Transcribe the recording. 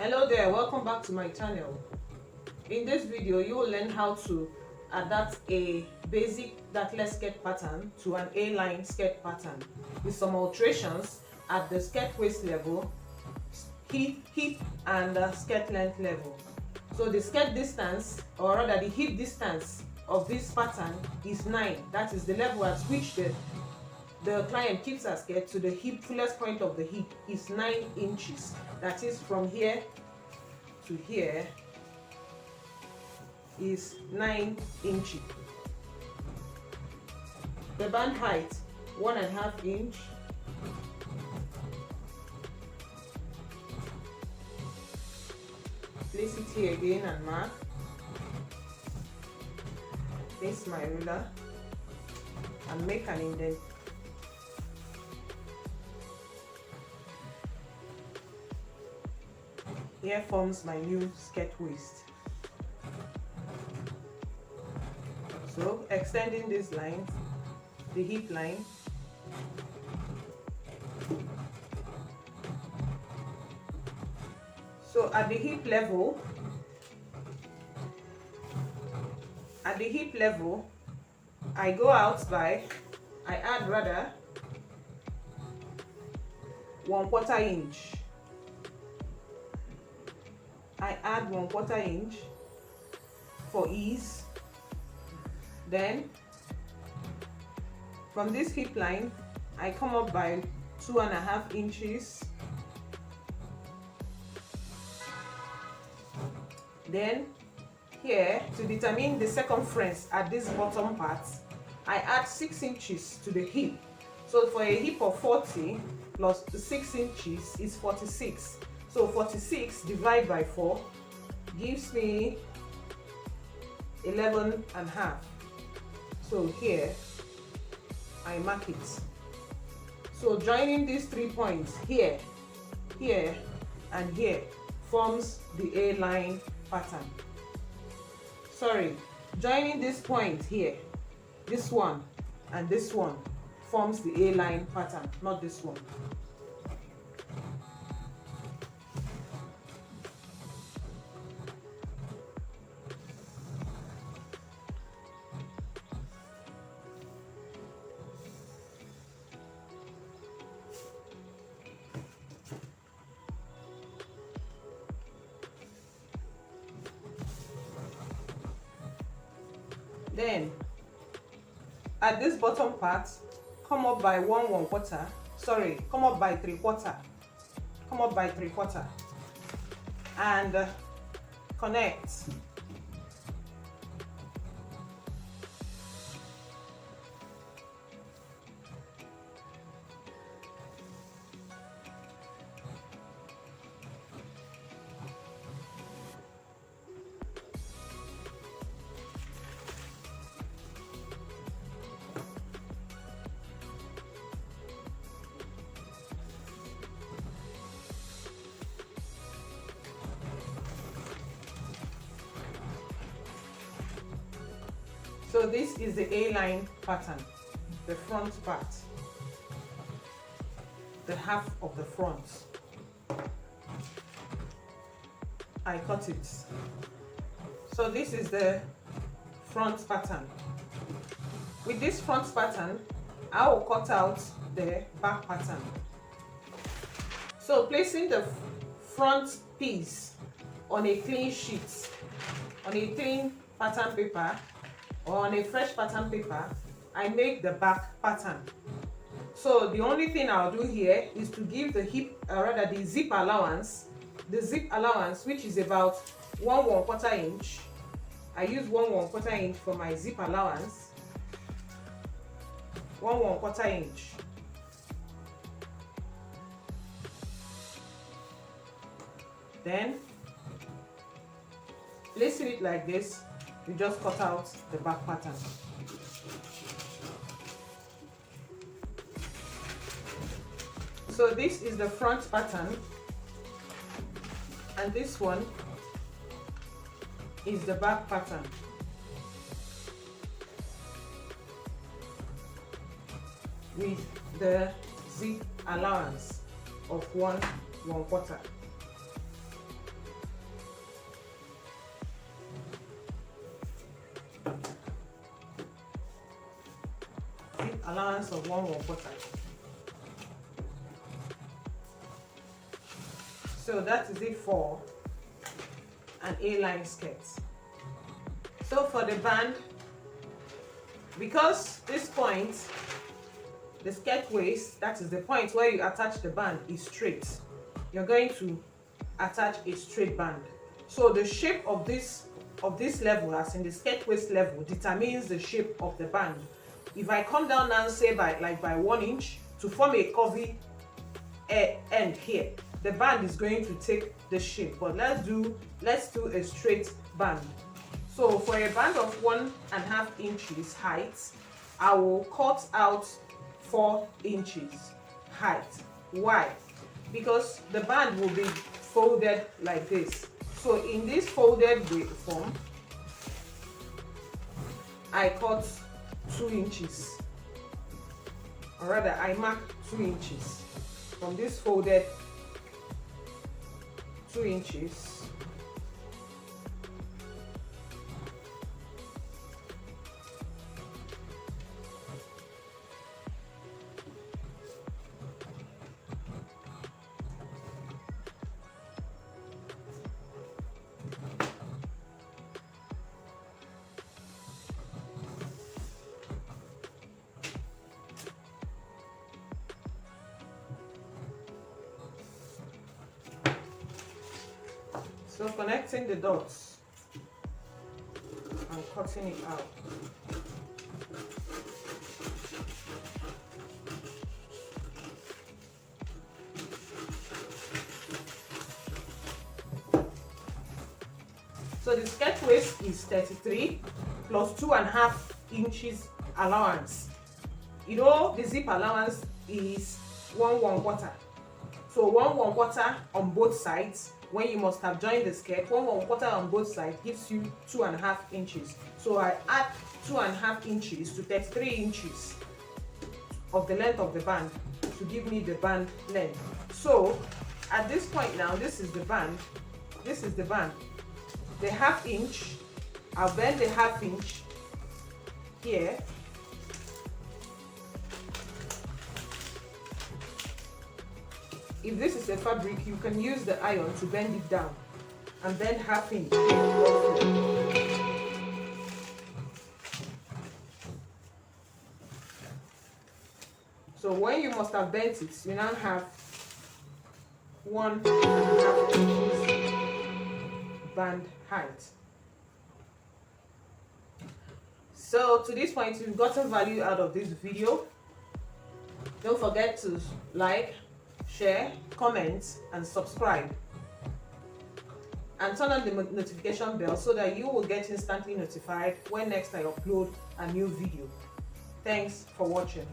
Hello there, welcome back to my channel. In this video you will learn how to adapt a basic dartless skirt pattern to an A-line skirt pattern with some alterations at the skirt waist level, hip and skirt length level. So the skirt distance, or rather the hip distance of this pattern is 9. That is the level at which the client keeps her skirt to the hip, fullest point of the hip is 9 inches. That is from here to here is 9 inches. The band height 1.5 inch. Place it here again and mark. Place my ruler and make an indent. Here forms my new skirt waist. So extending this line, the hip line, so at the hip level, I go out by, I add rather 1/4 inch. I add 1/4 inch for ease. Then from this hip line, I come up by 2.5 inches. Then here, to determine the circumference at this bottom part, I add 6 inches to the hip. So for a hip of 40 plus 6 inches is 46. So 46 divided by 4 gives me 11.5. So here I mark it. So joining these 3 points here, here and here forms the A-line pattern. Sorry, joining this point here, this one and this one forms the A-line pattern, not this one. Then at this bottom part, come up by 1/4, sorry, come up by 3/4, come up by 3/4 and connect. So this is the A-line pattern, the front part, the half of the front. I cut it. So this is the front pattern. With this front pattern, I will cut out the back pattern. So placing the front piece on a clean sheet, on a clean pattern paper, or on a fresh pattern paper, I make the back pattern. So the only thing I'll do here is to give the hip, rather the zip allowance, which is about 1/4 inch. I use 1/4 inch for my zip allowance. 1/4 inch. Then placing it like this, you just cut out the back pattern. So this is the front pattern, and this one is the back pattern. With the zip allowance of 1/4. allowance of 1/4. So that is it for an A-line skirt. So for the band, because this point, the skirt waist, that is the point where you attach the band, is straight, you're going to attach a straight band. So the shape of this level, as in the skirt waist level, determines the shape of the band. If I come down now, say by 1 inch to form a curvy end here, the band is going to take the shape. But let's do a straight band. So for a band of 1.5 inches height, I will cut out 4 inches height. Why? Because the band will be folded like this. So in this folded form, I cut 2 inches, or rather I mark 2 inches from this folded 2 inches. So connecting the dots and cutting it out. So the skirt waist is 33 plus 2.5 inches allowance. You know the zip allowance is 1/4. So 1/4 on both sides. When you must have joined the skirt, 1/4 on both sides gives you 2.5 inches. So I add 2.5 inches to 33 inches of the length of the band to give me the band length. So at this point now, this is the band. This is the band. The 1/2 inch, I'll bend the 1/2 inch here. If this is a fabric, you can use the iron to bend it down and bend 1/2 inch here. So when you must have bent it, you now have 1.5 inches band height. So to this point, you've gotten value out of this video. Don't forget to like, share, comment, and subscribe, and turn on the notification bell so that you will get instantly notified when next I upload a new video. Thanks for watching.